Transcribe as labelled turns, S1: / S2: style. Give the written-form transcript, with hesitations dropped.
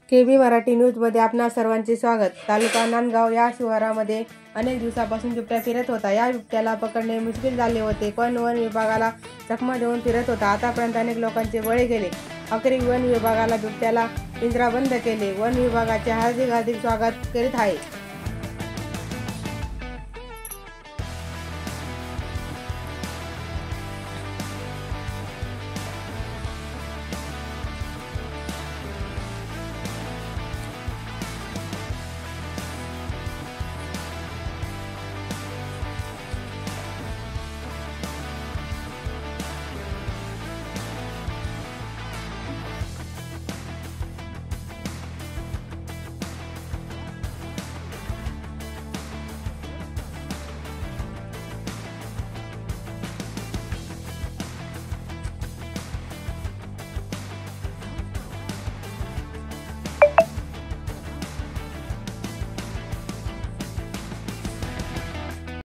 S1: KB Marathi न्यूजमध्ये आपणा सर्वांचे स्वागत। तालुका नांदगाव या शिवारामध्ये अनेक दिवसापासून बिबट्या फिरत होता। या बिबट्याला पकडणे मुश्किल झाले होते, पण वन विभागाला चकमा देऊन फिरत होता। आतापर्यंत अनेक लोकांचे बळी गेले। अखेर वन विभागाला बिबट्याला पिंजराबंद केले। वन विभागाचे हार्दिक स्वागत करीत आहे।